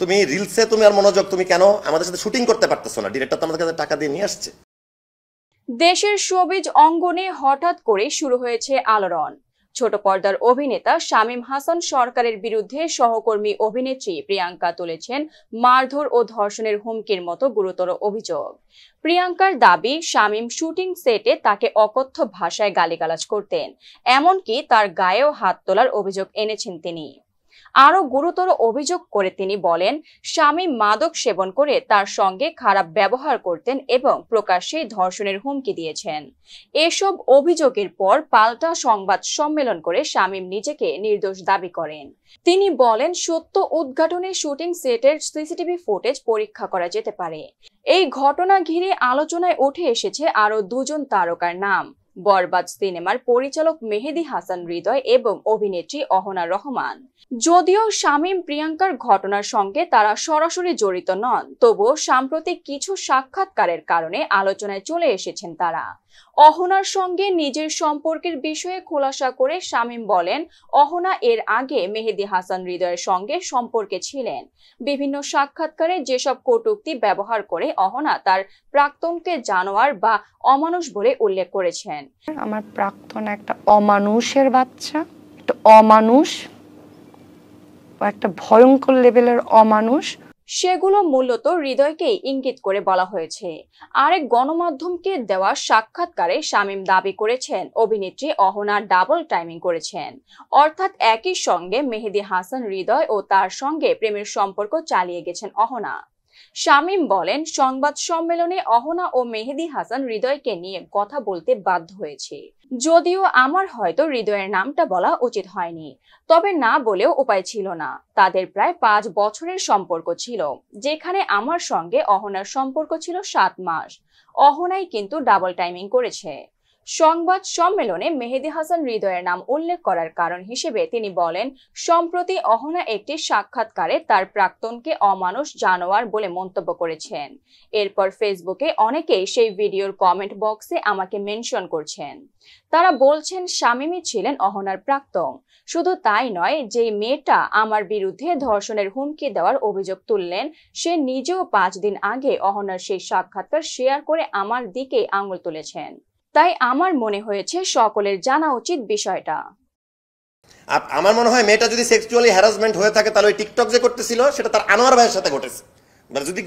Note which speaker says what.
Speaker 1: তুমি রিলসে তুমি আর মনোযোগ, তুমি কেন আমাদের সাথে শুটিং করতে পারতেছো না? ডিরেক্টর তো আমাদের কাছে টাকা দিয়ে নিয়ে আসছে।
Speaker 2: দেশের শোবিজ অঙ্গনে হঠাৎ করে শুরু হয়েছে আলোড়ন। ছোট পর্দার অভিনেতা শামীম হাসান সরকারের বিরুদ্ধে সহকর্মী অভিনেত্রী প্রিয়াঙ্কা তুলেছেন মারধর ও ধর্ষণের হুমকির মতো গুরুতর অভিযোগ। প্রিয়াঙ্কার দাবি, শামীম শুটিং সেটে তাকে অকথ্য ভাষায় গালিগালাজ করতেন, এমনকি তার গায়েও হাত তোলার অভিযোগ এনেছেন তিনি। আরো গুরুতর অভিযোগ করে তিনি বলেন, শামীম মাদক সেবন করে তার সঙ্গে খারাপ ব্যবহার করতেন এবং প্রকাশ্যেই ধর্ষণের হুমকি দিয়েছেন। এসব অভিযোগের পর পাল্টা সংবাদ সম্মেলন করে শামীম নিজেকে নির্দোষ দাবি করেন। তিনি বলেন, সত্য উদ্ঘাটনে শুটিং সেটের সিসিটিভি ফুটেজ পরীক্ষা করা যেতে পারে। এই ঘটনা ঘিরে আলোচনায় উঠে এসেছে আরো দুজন তারকার নাম, বরবাদ সিনেমার পরিচালক মেহেদী হাসান হৃদয় এবং অভিনেত্রী অহনা রহমান। যদিও শামীম প্রিয়াঙ্কার ঘটনার সঙ্গে তারা সরাসরি জড়িত নন, তবুও সাম্প্রতিক কিছু সাক্ষাৎকারের কারণে আলোচনায় চলে এসেছেন তারা। অহনার সঙ্গে নিজের সম্পর্কের বিষয়ে খোলাসা করে শামীম বলেন, অহনা এর আগে মেহেদী হাসান হৃদয়ের সঙ্গে সম্পর্কে ছিলেন। বিভিন্ন সাক্ষাৎকারে যেসব কটূক্তি ব্যবহার করে অহনা তার প্রাক্তনকে জানোয়ার বা অমানুষ বলে উল্লেখ করেছেন।
Speaker 3: আমার প্রাক্তন একটা অমানুষের বাচ্চা, একটা অমানুষ, একটা ভয়ঙ্কর লেভেলের অমানুষ।
Speaker 2: সেগুলো মূলত হৃদয়কেই ইঙ্গিত করে বলা হয়েছে। আরেক গণমাধ্যমকে দেওয়া সাক্ষাৎকারে শামীম দাবি করেছেন অভিনেত্রী অহনা ডাবল টাইমিং করেছেন, অর্থাৎ একই সঙ্গে মেহেদী হাসান হৃদয় ও তার সঙ্গে প্রেমের সম্পর্ক চালিয়ে গেছেন অহনা। শামীম বলেন, সংবাদ সম্মেলনে অহনা ও মেহেদী হাসান হৃদয়কে নিয়ে কথা বলতে বাধ্য হয়েছে। যদিও আমার হয়তো হৃদয়ের নামটা বলা উচিত হয়নি, তবে না বলেও উপায় ছিল না। তাদের প্রায় 5 বছরের সম্পর্ক ছিল, যেখানে আমার সঙ্গে অহনার সম্পর্ক ছিল 7 মাস। অহনাই কিন্তু ডাবল টাইমিং করেছে। সংবাদ সম্মেলনে মেহেদী হাসান হৃদয়ের নাম উল্লেখ করার কারণ হিসেবে তিনি বলেন, সম্প্রতি অহনা একটি সাক্ষাৎকারে তার প্রাক্তনকে অমানুষ, জানোয়ার বলে মন্তব্য করেছেন। এরপর ফেসবুকে অনেকেই সেই ভিডিওর কমেন্ট বক্সে আমাকে মেনশন করছেন। তারা বলছেন শামীমই ছিলেন অহনার প্রাক্তন। শুধু তাই নয়, যে মেয়েটা আমার বিরুদ্ধে ধর্ষণের হুমকি দেওয়ার অভিযোগ তুললেন, সে নিজেও 5 দিন আগে অহনার সেই সাক্ষাৎকার শেয়ার করে আমার দিকে আঙুল তুলেছেন। তাই আমার মনে হয়েছে সকলের জানা উচিত বিষয়টা।
Speaker 1: আমার মনে হয় মেয়েটা যদি সেক্সুয়ালি হ্যারাসমেন্ট হয়ে থাকে, তাহলে ওই টিকটক যে করতেছিল সেটা তার আনোয়ার ভাইয়ের সাথে ঘটেছে। যদি